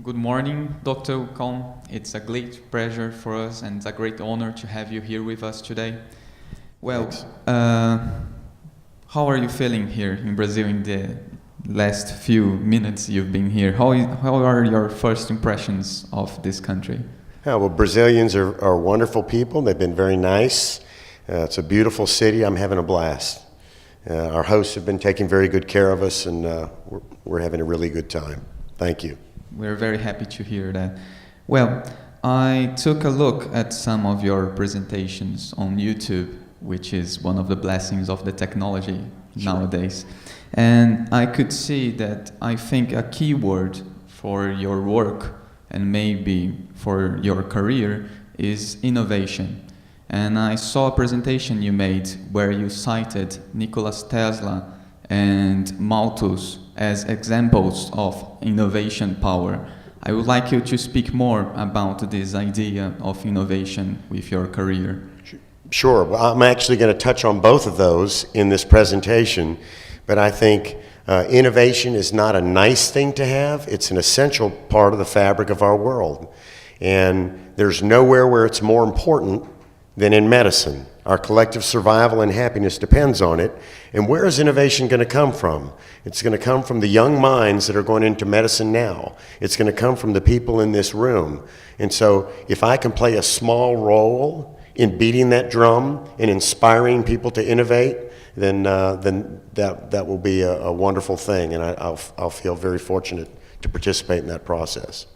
Good morning, Dr. Cohn. It's a great pleasure for us and it's a great honor to have you here with us today. Well, how are you feeling here in Brazil in the last few minutes you've been here? How are your first impressions of this country? Yeah, well, Brazilians are wonderful people. They've been very nice. It's a beautiful city. I'm having a blast. Our hosts have been taking very good care of us, and we're having a really good time. Thank you. We're very happy to hear that. Well, I took a look at some of your presentations on YouTube, which is one of the blessings of the technology nowadays. And I could see that I think a key word for your work and maybe for your career is innovation. And I saw a presentation you made where you cited Nikola Tesla and Malthus as examples of innovation power. I would like you to speak more about this idea of innovation with your career. Sure. Well, I'm actually going to touch on both of those in this presentation, but I think innovation is not a nice thing to have. It's an essential part of the fabric of our world. And there's nowhere where it's more important than in medicine. Our collective survival and happiness depends on it. And where is innovation going to come from? It's going to come from the young minds that are going into medicine now. It's going to come from the people in this room. And so if I can play a small role in beating that drum and inspiring people to innovate, then that will be a wonderful thing. And I'll feel very fortunate to participate in that process.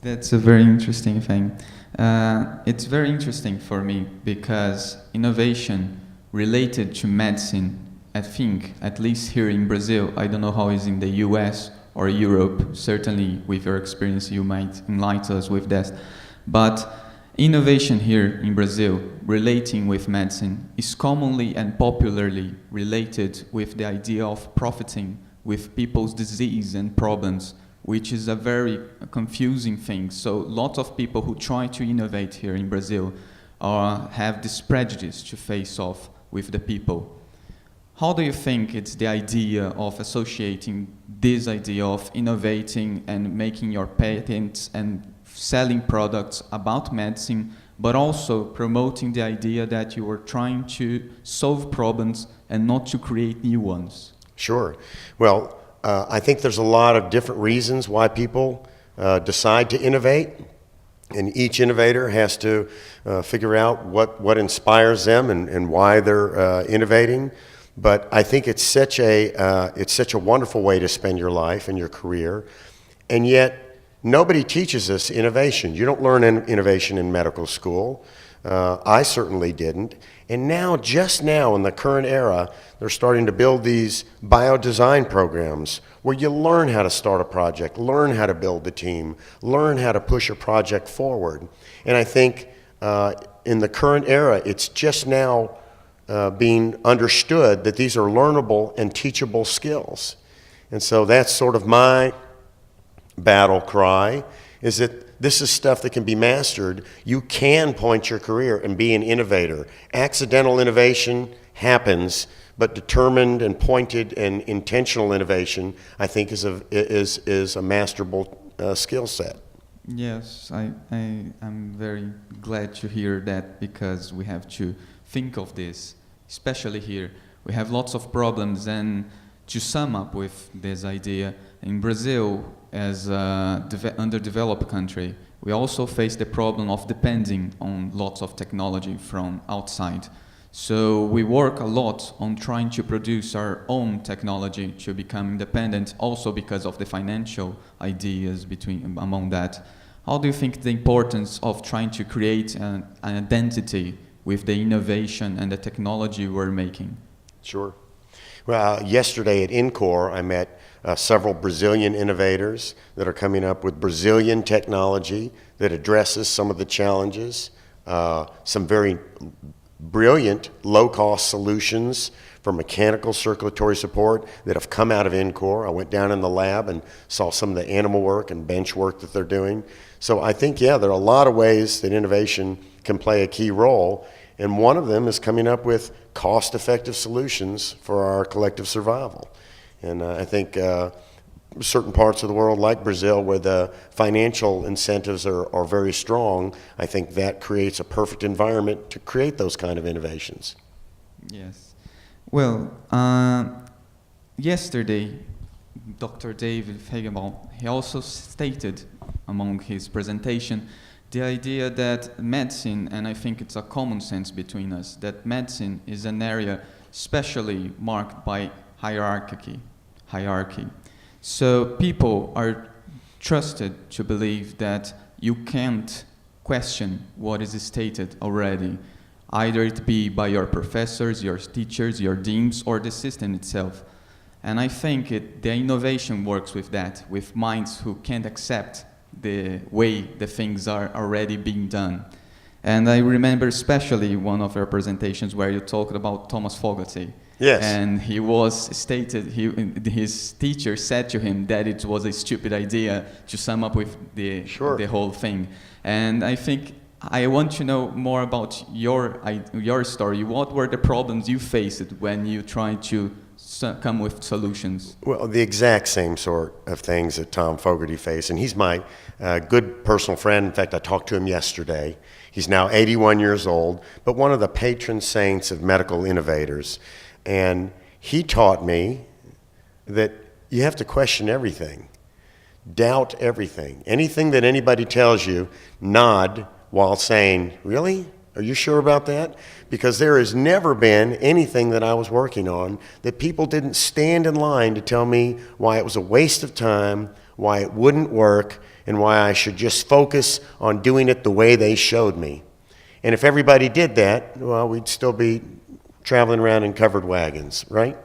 That's a very interesting thing. It's very interesting for me because innovation related to medicine, I think, at least here in Brazil, I don't know how it's in the US or Europe, certainly with your experience you might enlighten us with that, but innovation here in Brazil relating with medicine is commonly and popularly related with the idea of profiting with people's disease and problems, which is a very confusing thing. So lots of people who try to innovate here in Brazil have this prejudice to face off with the people. How do you think it's the idea of associating this idea of innovating and making your patents and selling products about medicine, but also promoting the idea that you are trying to solve problems and not to create new ones? Sure. Well, I think there's a lot of different reasons why people decide to innovate, and each innovator has to figure out what inspires them and why they're innovating. But I think it's such a wonderful way to spend your life and your career, and yet nobody teaches us innovation. You don't learn innovation in medical school. I certainly didn't. And now, just now in the current era, they're starting to build these biodesign programs where you learn how to start a project, learn how to build the team, learn how to push a project forward. And I think in the current era, it's just now being understood that these are learnable and teachable skills. And so that's sort of my battle cry, is that this is stuff that can be mastered. You can point your career and be an innovator. Accidental innovation happens, but determined and pointed and intentional innovation, I think, is a masterable skill set. Yes, I'm very glad to hear that, because we have to think of this, especially here. We have lots of problems, and to sum up with this idea, in Brazil, as an underdeveloped country, we also face the problem of depending on lots of technology from outside. So we work a lot on trying to produce our own technology to become independent, also because of the financial ideas among that. How do you think the importance of trying to create an identity with the innovation and the technology we're making? Sure. Well, yesterday at INCOR, I met several Brazilian innovators that are coming up with Brazilian technology that addresses some of the challenges, some very brilliant low-cost solutions for mechanical circulatory support that have come out of INCOR. I went down in the lab and saw some of the animal work and bench work that they're doing. So I think, yeah, there are a lot of ways that innovation can play a key role, and one of them is coming up with cost-effective solutions for our collective survival. And I think certain parts of the world like Brazil where the financial incentives are very strong, I think that creates a perfect environment to create those kind of innovations. Yes. Well, yesterday, Dr. David Feigenbaum, he also stated among his presentation the idea that medicine, and I think it's a common sense between us, that medicine is an area especially marked by hierarchy. So people are trusted to believe that you can't question what is stated already, either it be by your professors, your teachers, your deans, or the system itself. And I think the innovation works with that, with minds who can't accept the way the things are already being done. And I remember especially one of your presentations where you talked about Thomas Fogarty. Yes. And he was stated, his teacher said to him that it was a stupid idea to sum up with the whole thing. And I think I want to know more about your story. What were the problems you faced when you tried to come with solutions? Well, the exact same sort of things that Tom Fogarty faced. And he's my good personal friend. In fact, I talked to him yesterday. He's now 81 years old, but one of the patron saints of medical innovators. And he taught me that you have to question everything, doubt everything. Anything that anybody tells you, nod while saying, really? Are you sure about that? Because there has never been anything that I was working on that people didn't stand in line to tell me why it was a waste of time, why it wouldn't work, and why I should just focus on doing it the way they showed me. And if everybody did that, well, we'd still be traveling around in covered wagons, right?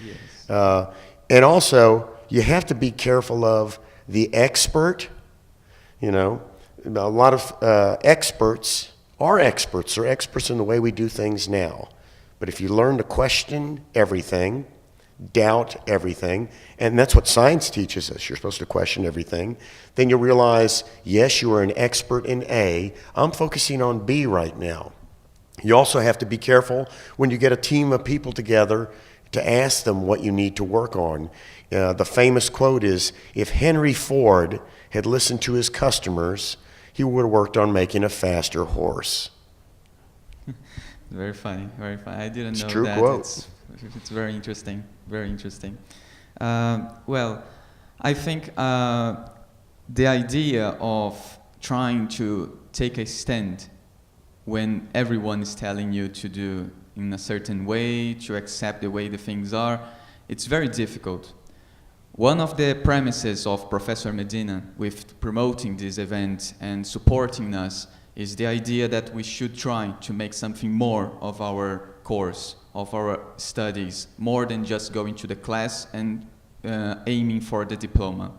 Yes. And also, you have to be careful of the expert. You know, a lot of experts are experts in the way we do things now. But if you learn to question everything, doubt everything, and that's what science teaches us, you're supposed to question everything, then you'll realize, yes, you are an expert in A, I'm focusing on B right now. You also have to be careful when you get a team of people together to ask them what you need to work on. The famous quote is, if Henry Ford had listened to his customers, he would have worked on making a faster horse. Very funny, very funny. I didn't know true that. Quote. It's very interesting, very interesting. Well, I think the idea of trying to take a stand when everyone is telling you to do in a certain way, to accept the way the things are, it's very difficult. One of the premises of Professor Medina with promoting this event and supporting us is the idea that we should try to make something more of our course, of our studies, more than just going to the class and aiming for the diploma.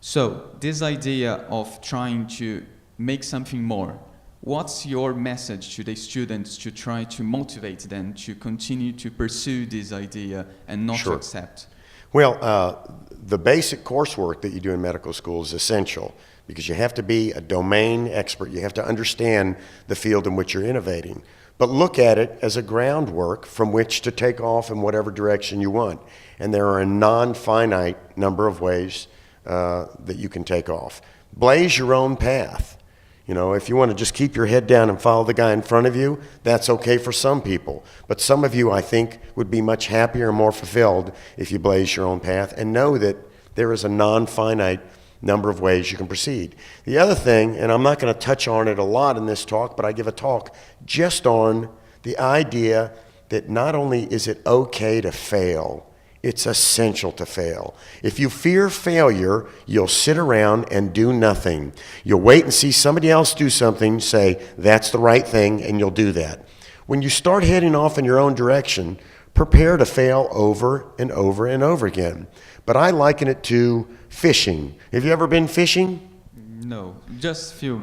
So this idea of trying to make something more, what's your message to the students to try to motivate them to continue to pursue this idea and not to accept? Well, the basic coursework that you do in medical school is essential because you have to be a domain expert. You have to understand the field in which you're innovating. But look at it as a groundwork from which to take off in whatever direction you want. And there are a non-finite number of ways that you can take off. Blaze your own path. You know, if you want to just keep your head down and follow the guy in front of you, that's okay for some people. But some of you, I think, would be much happier and more fulfilled if you blaze your own path and know that there is a non-finite number of ways you can proceed. The other thing, and I'm not going to touch on it a lot in this talk, but I give a talk just on the idea that not only is it okay to fail, it's essential to fail. If you fear failure, you'll sit around and do nothing. You'll wait and see somebody else do something, say, that's the right thing, and you'll do that. When you start heading off in your own direction, prepare to fail over and over and over again. But I liken it to fishing. Have you ever been fishing? No, just few.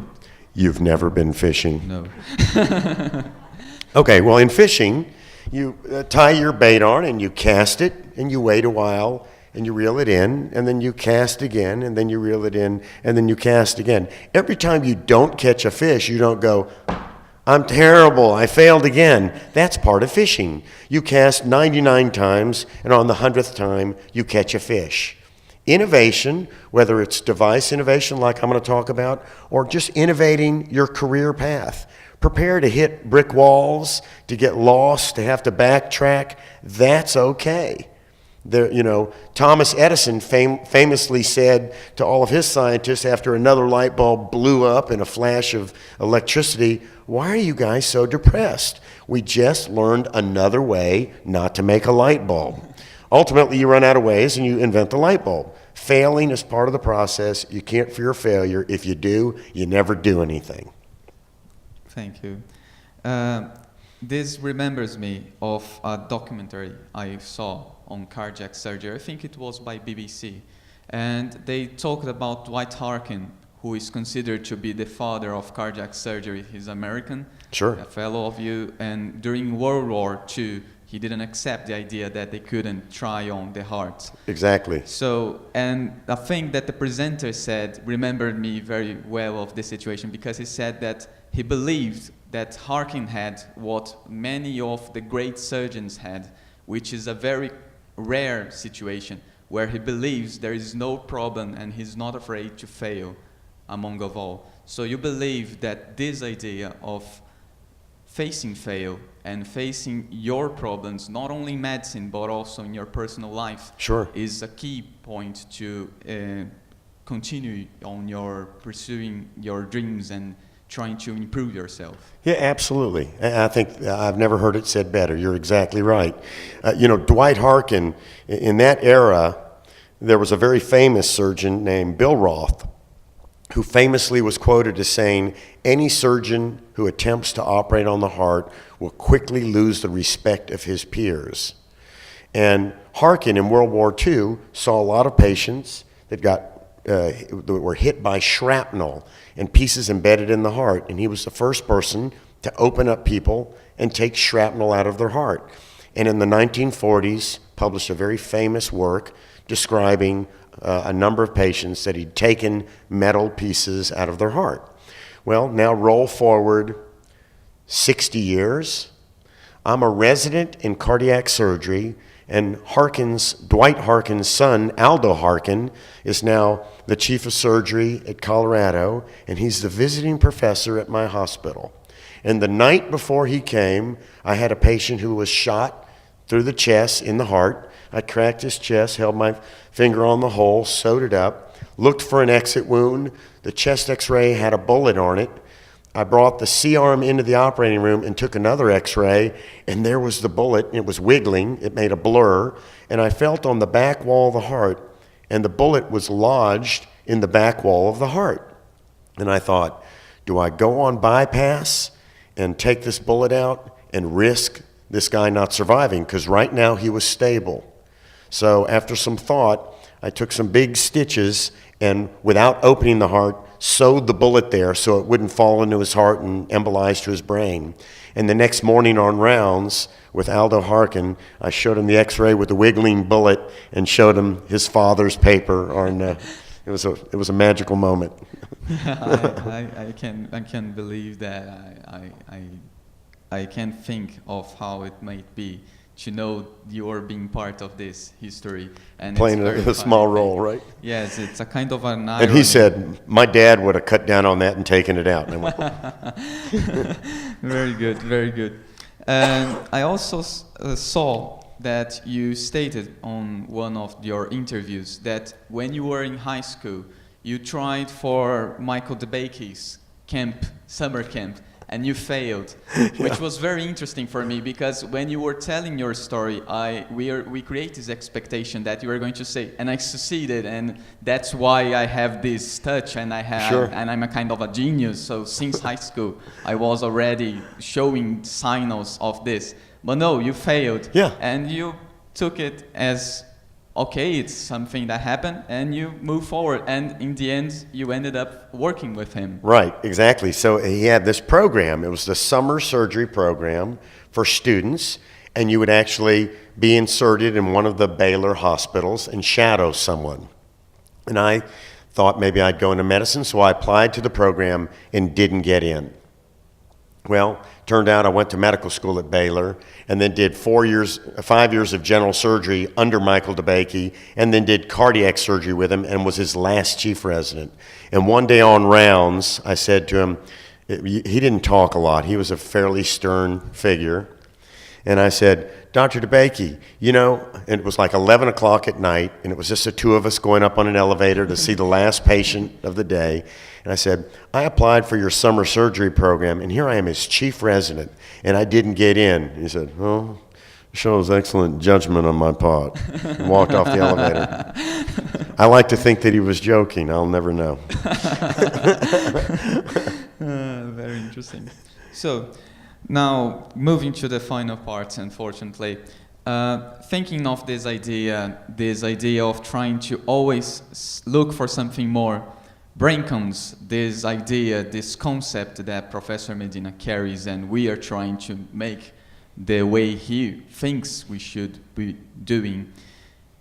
You've never been fishing? No. Okay, well, in fishing, you tie your bait on and you cast it and you wait a while and you reel it in and then you cast again and then you reel it in and then you cast again. Every time you don't catch a fish, you don't go, I'm terrible, I failed again. That's part of fishing. You cast 99 times and on the 100th time you catch a fish. innovation, whether it's device innovation like I'm going to talk about, or just innovating your career path. Prepare to hit brick walls, to get lost, to have to backtrack. That's okay. Thomas Edison famously said to all of his scientists after another light bulb blew up in a flash of electricity, "Why are you guys so depressed? We just learned another way not to make a light bulb." Ultimately, you run out of ways and you invent the light bulb. Failing is part of the process. You can't fear failure. If you do, you never do anything. Thank you. This remembers me of a documentary I saw on cardiac surgery. I think it was by BBC. And they talked about Dwight Harkin, who is considered to be the father of cardiac surgery. He's American, Sure. a fellow of you. And during World War II, he didn't accept the idea that they couldn't try on the heart. Exactly. So, and a thing that the presenter said remembered me very well of the situation, because he said that he believed that Harkin had what many of the great surgeons had, which is a very rare situation where he believes there is no problem and he's not afraid to fail among of all. So you believe that this idea of facing fail and facing your problems, not only in medicine but also in your personal life, Sure. is a key point to continue on your pursuing your dreams and trying to improve yourself. Yeah, absolutely. I think I've never heard it said better. You're exactly right. Dwight Harkin, in that era, there was a very famous surgeon named Bill Roth, who famously was quoted as saying, "Any surgeon who attempts to operate on the heart will quickly lose the respect of his peers." And Harkin in World War II saw a lot of patients that were hit by shrapnel and pieces embedded in the heart. And he was the first person to open up people and take shrapnel out of their heart. And in the 1940s, published a very famous work describing a number of patients that he'd taken metal pieces out of their heart. Well, now roll forward 60 years. I'm a resident in cardiac surgery, and Dwight Harkin's son, Aldo Harkin, is now the chief of surgery at Colorado, and he's the visiting professor at my hospital. And the night before he came, I had a patient who was shot through the chest in the heart. I cracked his chest, held my finger on the hole, sewed it up, looked for an exit wound. The chest x-ray had a bullet on it. I brought the C-arm into the operating room and took another x-ray, and there was the bullet. It was wiggling. It made a blur. And I felt on the back wall of the heart, and the bullet was lodged in the back wall of the heart. And I thought, do I go on bypass and take this bullet out and risk this guy not surviving? Because right now he was stable. So after some thought, I took some big stitches and, without opening the heart, sewed the bullet there so it wouldn't fall into his heart and embolize to his brain. And the next morning on rounds with Aldo Harkin, I showed him the x-ray with the wiggling bullet and showed him his father's paper on it was a magical moment. I can believe that. I can think of how it might be to know you're being part of this history and playing a small role, right? Yes, it's a kind of an irony. And he said, "My dad would have cut down on that and taken it out." And I went, very good, very good. And I also saw that you stated on one of your interviews that when you were in high school, you tried for Michael DeBakey's summer camp, and you failed, which was very interesting for me, because when you were telling your story, we create this expectation that you were going to say, and I succeeded, and that's why I have this touch, and and I'm a kind of a genius. So since high school, I was already showing signals of this. But no, you failed, and you took it as, okay, it's something that happened, and you move forward, and in the end, you ended up working with him. Right, exactly. So he had this program. It was the summer surgery program for students, and you would actually be inserted in one of the Baylor hospitals and shadow someone. And I thought maybe I'd go into medicine, so I applied to the program and didn't get in. Well, turned out I went to medical school at Baylor and then did 5 years of general surgery under Michael DeBakey, and then did cardiac surgery with him and was his last chief resident. And one day on rounds, I said to him, he didn't talk a lot. He was a fairly stern figure. And I said, Dr. DeBakey, you know, and it was like 11 o'clock at night, and it was just the two of us going up on an elevator to see the last patient of the day. And I said, I applied for your summer surgery program, and here I am as chief resident, and I didn't get in. And he said, oh, shows excellent judgment on my part, and walked off the elevator. I like to think that he was joking. I'll never know. Very interesting. So, now, moving to the final part, unfortunately, thinking of this idea of trying to always look for something more, Braincoms, this idea, this concept that Professor Medina carries, and we are trying to make the way he thinks we should be doing.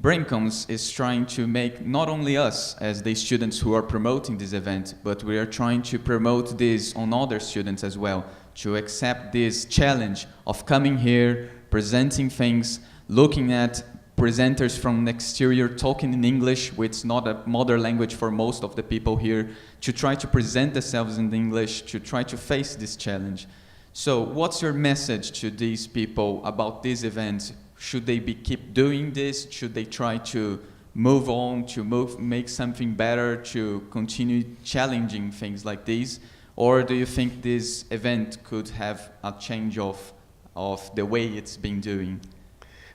Braincoms is trying to make not only us as the students who are promoting this event, but we are trying to promote this on other students as well, to accept this challenge of coming here, presenting things, looking at presenters from the exterior talking in English, which is not a mother language for most of the people here, to try to present themselves in English, to try to face this challenge. So what's your message to these people about this event? Should they keep doing this? Should they try to move on, to make something better, to continue challenging things like this? Or do you think this event could have a change of the way it's been doing?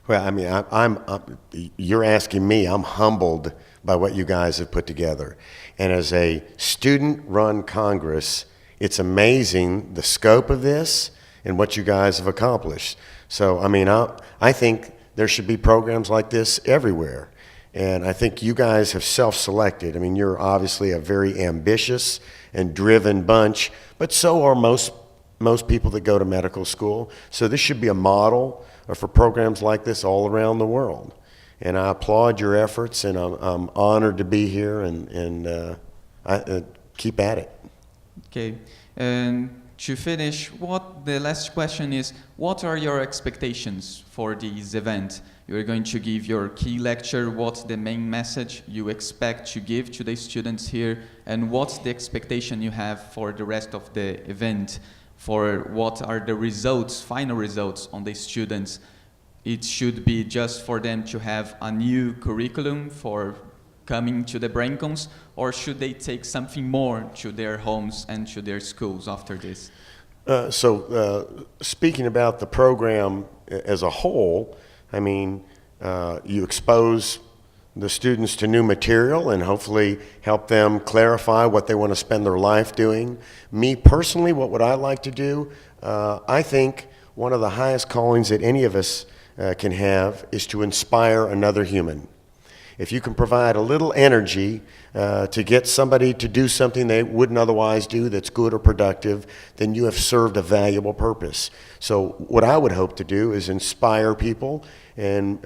Well, I mean, you're asking me. I'm humbled by what you guys have put together. And as a student-run Congress, it's amazing the scope of this and what you guys have accomplished. So, I mean, I think there should be programs like this everywhere. And I think you guys have self-selected. I mean, you're obviously a very ambitious and driven bunch, but so are most people that go to medical school. So this should be a model for programs like this all around the world. And I applaud your efforts, and I'm honored to be here, and keep at it. Okay. And to finish, the last question is, what are your expectations for this event? You're going to give your key lecture. What's the main message you expect to give to the students here? And what's the expectation you have for the rest of the event? For what are the results, final results on the students? It should be just for them to have a new curriculum for coming to the Braincoms, or should they take something more to their homes and to their schools after this? Speaking about the program as a whole, I mean, you expose the students to new material and hopefully help them clarify what they want to spend their life doing. Me personally, what would I like to do? I think one of the highest callings that any of us can have is to inspire another human. If you can provide a little energy to get somebody to do something they wouldn't otherwise do that's good or productive, then you have served a valuable purpose. So what I would hope to do is inspire people and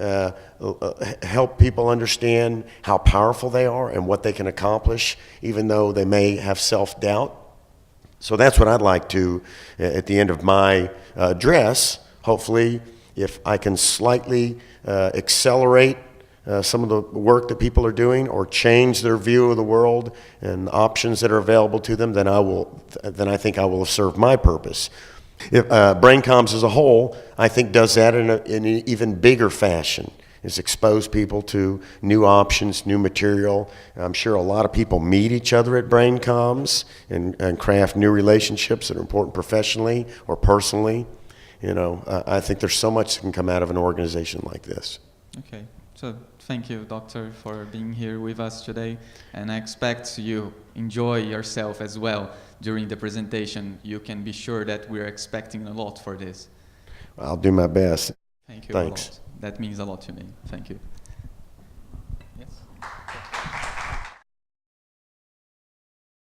help people understand how powerful they are and what they can accomplish, even though they may have self-doubt. So that's what I'd like to, at the end of my address, hopefully, if I can slightly accelerate some of the work that people are doing, or change their view of the world and the options that are available to them, then I think I will have served my purpose. If, Braincoms as a whole, I think, does that in an even bigger fashion, is expose people to new options, new material. I'm sure a lot of people meet each other at Braincoms and craft new relationships that are important professionally or personally. You know, I think there's so much that can come out of an organization like this. Okay. So thank you, Doctor, for being here with us today, and I expect you enjoy yourself as well during the presentation. You can be sure that we're expecting a lot for this. I'll do my best. Thank you. Thanks. A lot. That means a lot to me. Thank you.